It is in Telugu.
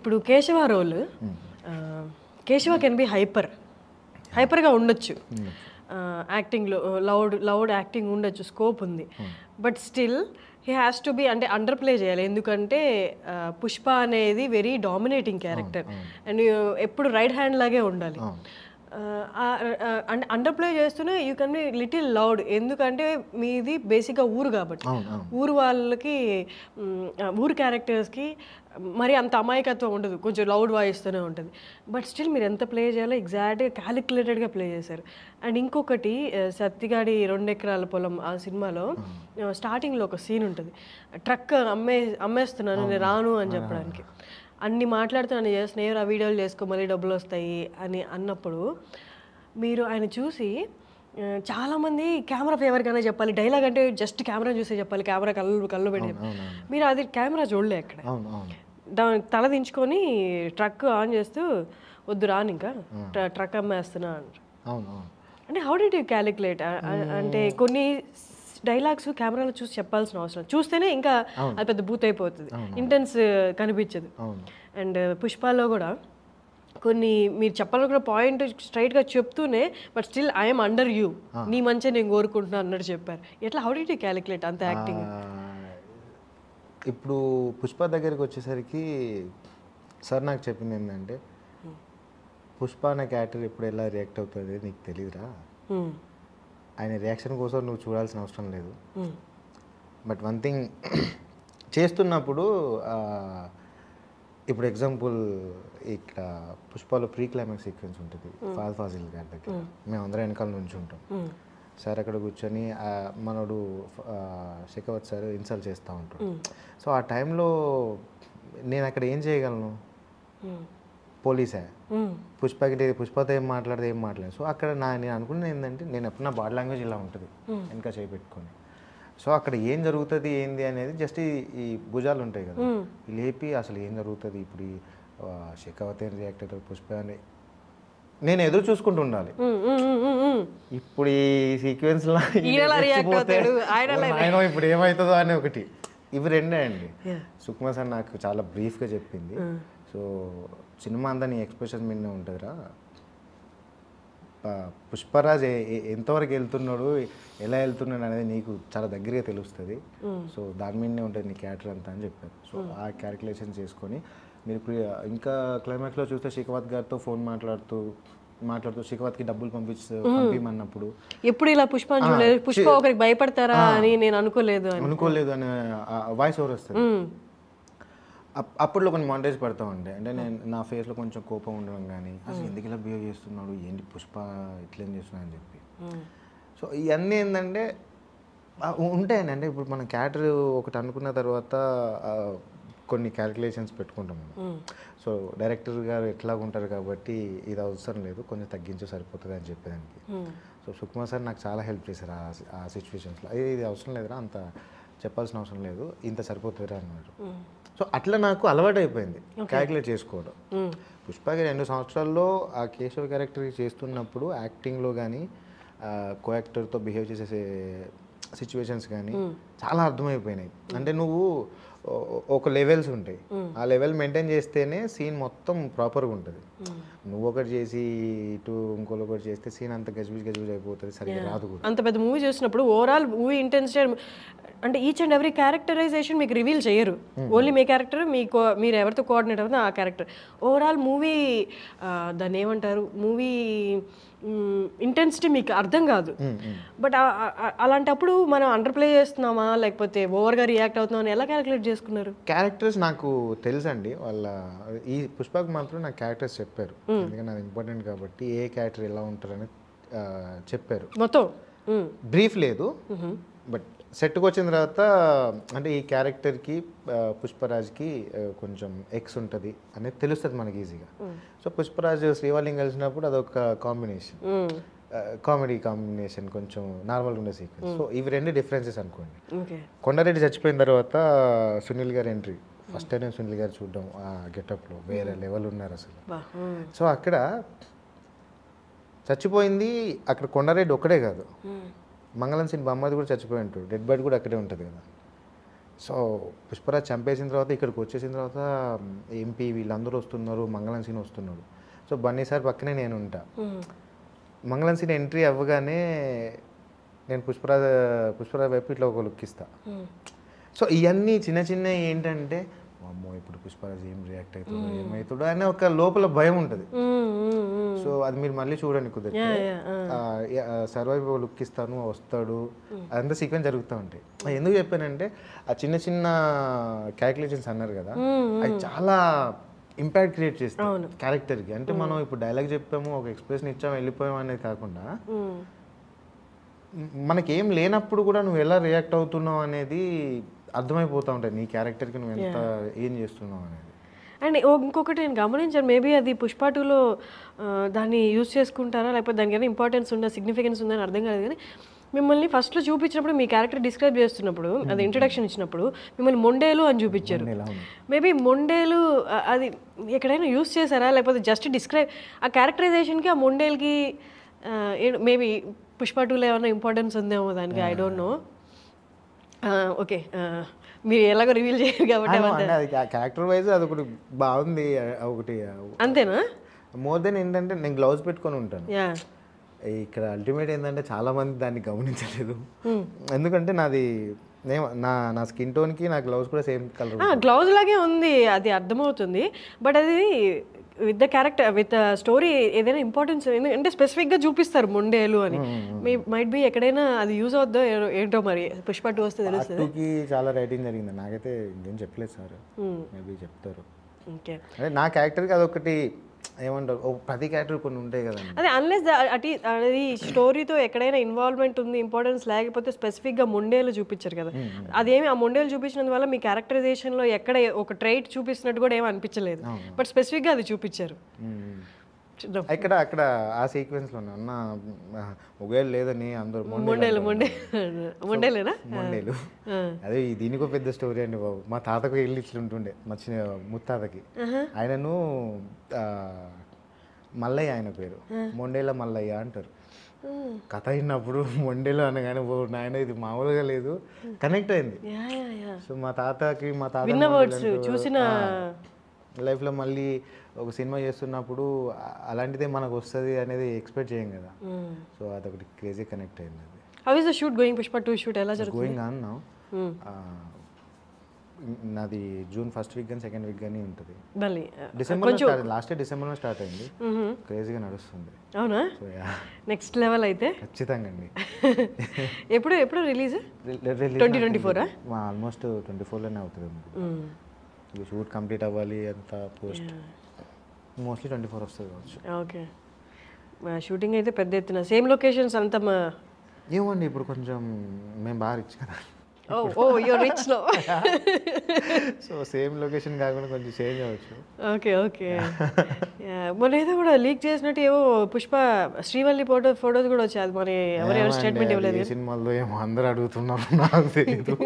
ఇప్పుడు Keshava role Keshava can be హైపర్గా ఉండొచ్చు యాక్టింగ్లో లౌడ్ యాక్టింగ్ ఉండొచ్చు స్కోప్ ఉంది but still he has to be అంటే అండర్ ప్లే చేయాలి ఎందుకంటే పుష్ప అనేది వెరీ డామినేటింగ్ క్యారెక్టర్ అండ్ ఎప్పుడు రైట్ హ్యాండ్ లాగే ఉండాలి అంటే అండర్ ప్లే చేస్తూనే you can be little loud ఎందుకంటే మీది బేసిక్గా ఊరు కాబట్టి ఊరు వాళ్ళకి ఊరు క్యారెక్టర్స్కి మరి అంత అమాయకత్వం ఉండదు కొంచెం లౌడ్ వాయిస్తూనే ఉంటుంది బట్ స్టిల్ మీరు ఎంత ప్లే చేయాలో ఎగ్జాక్ట్గా క్యాలిక్యులేటెడ్గా ప్లే చేశారు అండ్ ఇంకొకటి సత్తిగాడి 2 ఎకరాల పొలం ఆ సినిమాలో స్టార్టింగ్లో ఒక సీన్ ఉంటుంది ట్రక్ అమ్మేస్తున్నాను నేను రాను అని చెప్పడానికి అన్ని మాట్లాడుతున్నాను చేస్తున్నాయి ఆ వీడియోలు చేసుకో మళ్ళీ డబ్బులు వస్తాయి అని అన్నప్పుడు మీరు ఆయన చూసి చాలామంది కెమెరా ఫేవర్గానే చెప్పాలి డైలాగ్ అంటే జస్ట్ కెమెరా చూసే చెప్పాలి కెమెరా కళ్ళు పెట్టి మీరు అది కెమెరా చూడలే అక్కడ దాని తల దించుకొని ట్రక్ ఆన్ చేస్తూ వద్దు రాను ఇంకా ట్రక్ అమ్మేస్తున్నా అంటే హౌ డిడ్ యూ క్యాలిక్యులేట్ అంటే కొన్ని డైలాగ్స్ కెమెరాలో చూసి చెప్పాల్సిన అవసరం చూస్తేనే ఇంకా అది పెద్ద బూత్ అయిపోతుంది ఇంటెన్స్ కనిపించదు అండ్ పుష్పాలో కూడా కొన్ని మీరు చెప్పాలనుకున్న పాయింట్ స్ట్రైట్గా చెప్తూనే but still I'm under you నీ మంచిగా నేను కోరుకుంటున్నాను అన్నట్టు చెప్పారు ఎట్లా హౌ డిడ్ యూ క్యాలిక్యులేట్ అంత యాక్టింగ్ ఇప్పుడు పుష్ప దగ్గరికి వచ్చేసరికి సార్ నాకు చెప్పింది ఏంటంటే పుష్ప అనే క్యారెక్టర్ ఎప్పుడు ఎలా రియాక్ట్ అవుతుంది నీకు తెలియదురా ఆయన రియాక్షన్ కోసం నువ్వు చూడాల్సిన అవసరం లేదు బట్ వన్ థింగ్ చేస్తున్నప్పుడు ఇప్పుడు ఎగ్జాంపుల్ ఇక్కడ పుష్పలో ప్రీ క్లైమాక్స్ సీక్వెన్స్ ఉంటుంది ఫాజిల్ గారి దగ్గర మేము అందరం వెనకాల నుంచి ఉంటాం సార్ అక్కడ కూర్చొని మనోడు శేఖవత్ సార్ ఇన్సల్ట్ చేస్తూ ఉంటాడు సో ఆ టైంలో నేను అక్కడ ఏం చేయగలను పోలీసే పుష్పతో ఏం మాట్లాడదు సో అక్కడ నేను అనుకున్నది ఏంటంటే నేను ఎప్పుడు నా బాడీ లాంగ్వేజ్ ఇలా ఉంటుంది వెనక చేపెట్టుకొని సో అక్కడ ఏం జరుగుతుంది ఏంది అనేది జస్ట్ ఈ భుజాలు ఉంటాయి కదా లేపి అసలు ఏం జరుగుతుంది ఇప్పుడు ఈ శేఖవత్ ఏం రియాక్ట్ అవుతుంది పుష్ప అని నేను ఎదురు చూసుకుంటూ ఉండాలి ఇప్పుడు ఈ సీక్వెన్స్లో ఆయన ఇప్పుడు ఏమవుతుందో అని ఒకటి ఇవి రెండే అండి సుకుమార్ సార్ నాకు చాలా బ్రీఫ్గా చెప్పింది సో సినిమా అంతా నీ ఎక్స్ప్రెషన్ మీదనే ఉంటుందిరా పుష్పరాజ్ ఎంతవరకు వెళ్తున్నాడు ఎలా వెళ్తున్నాడు అనేది నీకు చాలా దగ్గరగా తెలుస్తుంది సో దాని మీదనే ఉంటుంది నీ క్యారెక్టర్ అంతా అని చెప్పారు సో ఆ క్యాలిక్యులేషన్ చేసుకొని మీరు ఇంకా క్లైమాక్స్లో చూస్తే శేఖవత్ గారితో ఫోన్ మాట్లాడుతూ శేఖవత్కి డబ్బులు పంపించమన్నప్పుడు ఎప్పుడు ఇలా పుష్ప ఒకరికి భయపడతారా అని నేను అనుకోలేదు అనే వాయిస్ ఓవర్ వస్తుంది అప్పట్లో కొన్ని మాంటేజ్ పడతామండి అంటే నేను నా ఫేస్లో కొంచెం కోపం ఉండడం కానీ అసలు ఎందుకు ఇలా బిహేవ్ చేస్తున్నాడు ఏంటి పుష్ప ఇట్లేం చేస్తున్నాడు అని చెప్పి సో ఇవన్నీ ఏంటంటే ఉంటాయండి అంటే ఇప్పుడు మన క్యారెక్టర్ ఒకటి అనుకున్న తర్వాత కొన్ని క్యాలిక్యులేషన్స్ పెట్టుకుంటాం మనం సో డైరెక్టర్ గారు ఎట్లా ఉంటారు కాబట్టి ఇది అవసరం లేదు కొంచెం తగ్గించే సరిపోతుంది అని చెప్పేదానికి సో సుకుమార్ సార్ నాకు చాలా హెల్ప్ చేశారు ఆ సిచ్యువేషన్స్లో ఇది అవసరం లేదురా అంత చెప్పాల్సిన అవసరం లేదు ఇంత సరిపోతుందిరా అన్నారు సో అట్లా నాకు అలవాటు అయిపోయింది క్యాలిక్యులేట్ చేసుకోవడం పుష్పకి 2 సంవత్సరాల్లో ఆ కేశవ క్యారెక్టర్ చేస్తున్నప్పుడు యాక్టింగ్లో కానీ కో యాక్టర్తో బిహేవ్ చేసే సిచ్యువేషన్స్ కానీ చాలా అర్థమైపోయినాయి అంటే నువ్వు ఒక లెవెల్స్ ఉంటాయి ఆ లెవెల్ మెయింటైన్ చేస్తేనే సీన్ మొత్తం ప్రాపర్గా ఉంటుంది నువ్వు ఒకటి చేసి ఇటు ఇంకోటి ఒకటి చేస్తే సీన్ అంత గజిబిజ్ అయిపోతుంది సరిగ్గా రాదు కూడా అంత పెద్ద మూవీ చూసినప్పుడు ఓవరాల్ మూవీ ఇంటెన్సిటీ అంటే ఈచ్ అండ్ ఎవ్రీ క్యారెక్టరైజేషన్ మీకు రివీల్ చేయరు ఓన్లీ మీ క్యారెక్టర్ మీరు ఎవరితో కోఆర్డినేట్ అవుతుందో ఆ క్యారెక్టర్ ఓవరాల్ మూవీ దాన్ని ఏమంటారు మూవీ ఇంటెన్సిటీ మీకు అర్థం కాదు బట్ అలాంటప్పుడు మనం అండర్ ప్లే చేస్తున్నామా లేకపోతే ఓవర్గా రియాక్ట్ అవుతున్నామని ఎలా క్యాలిక్యులేట్ చేసుకున్నారు క్యారెక్టర్స్ నాకు తెలుసండి వాళ్ళ ఈ పుష్పకు మాత్రం నాకు క్యారెక్టర్స్ చెప్పారు ఎందుకంటే అది ఇంపార్టెంట్ కాబట్టి ఏ క్యారెక్టర్ ఎలా ఉంటారని చెప్పారు మొత్తం బ్రీఫ్ లేదు బట్ సెట్కి వచ్చిన తర్వాత అంటే ఈ క్యారెక్టర్కి పుష్పరాజ్కి కొంచెం ఎక్స్ ఉంటుంది అనేది తెలుస్తుంది మనకి ఈజీగా సో పుష్పరాజ్ శ్రీవాలిని కలిసినప్పుడు అదొక కాంబినేషన్ కామెడీ కాంబినేషన్ కొంచెం నార్మల్గా ఉండే సీక్వెన్స్ సో ఇవి 2 డిఫరెన్సెస్ అనుకోండి కొండారెడ్డి చచ్చిపోయిన తర్వాత సునీల్ గారి ఎంట్రీ ఫస్ట్ టైం సునీల్ గారు చూడడం ఆ గెటప్లో వేరే లెవెల్ ఉన్నారు అసలు సో అక్కడ చచ్చిపోయింది అక్కడ కొండారెడ్డి ఒక్కడే కాదు మంగళం సీన్ బామ్మది కూడా చచ్చిపోయి ఉంటాడు డెడ్ బాడీ కూడా అక్కడే ఉంటుంది కదా సో పుష్పరాజ్ చంపేసిన తర్వాత ఇక్కడికి వచ్చేసిన తర్వాత ఎంపీ వీళ్ళందరూ వస్తున్నారు, మంగళం సీన్ వస్తున్నాడు. సో బన్నీ సార్ పక్కనే నేను ఉంటా. మంగళం సీన్ ఎంట్రీ అవ్వగానే నేను పుష్పరాజ్ వైపు ఇట్లా ఒక లుక్ ఇస్తా. సో ఇవన్నీ చిన్న చిన్న ఏంటంటే అమ్మో ఇప్పుడు పుష్పరాజ్ ఏం రియాక్ట్ అవుతాడు, ఏమవుతాడు అనే ఒక లోపల భయం ఉంటుంది. సో అది మీరు మళ్ళీ చూడండి కుదిరితే. సర్వైవ్ లుక్ ఇస్తాను, వస్తాడు, అదంతా సీక్వెన్స్ జరుగుతూ ఉంటాయి. ఎందుకు చెప్పానంటే ఆ చిన్న చిన్న క్యాలిక్యులేషన్స్ అన్నారు కదా, అవి చాలా ఇంపాక్ట్ క్రియేట్ చేస్తాయి క్యారెక్టర్కి. అంటే మనం ఇప్పుడు డైలాగ్ చెప్పాము, ఒక ఎక్స్ప్రెషన్ ఇచ్చాము, వెళ్ళిపోయాము అనేది కాకుండా మనకేం లేనప్పుడు కూడా నువ్వు ఎలా రియాక్ట్ అవుతున్నావు అనేది అర్థమైపోతూ ఉంటుంది, నీ క్యారెక్టర్కి నువ్వు ఎంత ఏం చేస్తున్నావు అనేది. అండ్ ఇంకొకటి నేను గమనించాను, మేబీ అది పుష్ప 2లో దాన్ని యూజ్ చేసుకుంటారా లేకపోతే దానికైనా ఇంపార్టెన్స్ ఉందా, సిగ్నిఫికెన్స్ ఉందని అర్థం కాలేదు. కానీ మిమ్మల్ని ఫస్ట్లో చూపించినప్పుడు మీ క్యారెక్టర్ డిస్క్రైబ్ చేస్తున్నప్పుడు, అది ఇంట్రడక్షన్ ఇచ్చినప్పుడు మిమ్మల్ని మొండేలు అని చూపించారు. మేబీ మొండేలు అది ఎక్కడైనా యూజ్ చేశారా లేకపోతే జస్ట్ డిస్క్రైబ్ ఆ క్యారెక్టరైజేషన్కి ఆ మొండేల్కి మేబీ పుష్ప 2లో ఏమైనా ఇంపార్టెన్స్ ఉందేమో దానికి, ఐ డోంట్ నో. ఓకే, మీరు ఎలాగో రివీల్ చేయరు కాబట్టి అది క్యారెక్టర్ వైజ్ అది ఒకటి బాగుంది. ఒకటి అంతేనా? మోర్ దెన్ ఏంటంటే నేను గ్లౌజ్ పెట్టుకొని ఉంటాను. ఇక్కడ అల్టిమేట్ ఏంటంటే చాలా మంది దాన్ని గమనించలేదు. ఎందుకంటే నాది నా స్కిన్ టోన్కి నా గ్లౌజ్ కూడా సేమ్ కలర్, గ్లౌజ్ లాగే ఉంది, అది అర్థమవుతుంది. బట్ అది with the character with story ఏదైనా ఇంపార్టెన్స్ అంటే స్పెసిఫిక్గా చూపిస్తారు మొండేలు అని. మైట్ బి ఎక్కడైనా అది యూజ్ అవుద్దో ఏంటో, మరి పుష్ప 2 వస్తే తెలుస్తుంది. చాలా రైటింగ్ జరిగింది, నాకైతే ఇంకేం చెప్పలేదు సార్, మేబీ చెప్తారు. ఓకే, అదే నా క్యారెక్టర్కి అదొకటి ఏమంటారు, ప్రతి క్యారెక్టర్ కొన్ని ఉంటాయి కదా. అదే అన్లెస్ అది స్టోరీతో ఎక్కడైనా ఇన్వాల్వ్మెంట్ ఉంది, ఇంపార్టెన్స్ లేకపోతే స్పెసిఫిక్గా మొండేలు చూపించారు కదా. అదేమి ఆ మొండేలు చూపించినందువల్ల మీ క్యారెక్టరైజేషన్లో ఎక్కడ ఒక ట్రైట్ చూపిస్తున్నట్టు కూడా ఏమి అనిపించలేదు. బట్ స్పెసిఫిక్గా అది చూపించారు అక్కడ ఆ సీక్వెన్స్లో. అన్న ఒకవేళ లేదని అందరూ మొండేలేనా? మొండేలు. అదే దీనికో పెద్ద స్టోరీ అండి బాబు. మా తాతకు వెళ్ళి ఇట్లుంటుండే, మా ముత్తాతకి. ఆయనను మల్లయ్య, ఆయన పేరు మొండేల మల్లయ్య అంటారు. కథ అయినప్పుడు మొండేలు అనగానే నాయన ఇది మామూలుగా లేదు, కనెక్ట్ అయింది. సో మా తాతకి మా తాత చూసిన లైఫ్లో మళ్ళీ ఒక సినిమా చేస్తున్నప్పుడు అలాంటిదే మనకు వస్తుంది అనేది ఎక్స్పెక్ట్ చేయం కదా. సో అదొకటి క్రేజీ కనెక్ట్ అయింది. అది how is the shoot going? Pushpa 2 shoot ఎలా జరుగుతుంది? Going on now. నాది జూన్ ఫస్ట్ వీక్ కానీ సెకండ్ వీక్ కానీ ఉంటుంది. డిసెంబర్ లాస్ట్ ఇయర్ డిసెంబర్లో స్టార్ట్ అయింది, క్రేజీగా నడుస్తుంది. అవునా? నెక్స్ట్ లెవెల్ అయితే ఖచ్చితంగా అండి. ఎప్పుడు రిలీజ్? 2024? ఆల్మోస్ట్ 24లోనే అవుతుంది. షూట్ కంప్లీట్ అవ్వాలి అంతా, పోస్ట్ మోస్ట్లీ 24 వస్తుంది కావచ్చు. ఓకే, షూటింగ్ అయితే పెద్ద ఎత్తున సేమ్ లొకేషన్స్ అంతా ఏమండి ఇప్పుడు కొంచెం మేము బాగా రిచ్ కదా. రిచ్లో సో సేమ్ లొకేషన్ కాకుండా కొంచెం చేంజ్ అవ్వచ్చు. ఓకే. మన ఏదో కూడా లీక్ చేసినట్టు ఏవో పుష్ప శ్రీవల్లి ఫోటోస్ కూడా వచ్చాయి, అది మరి ఎవరెవరు స్టేట్మెంట్ ఇవ్వలేదు. సినిమాల్లో ఏమో అందరూ అడుగుతున్నారు, నాకు తెలియదు.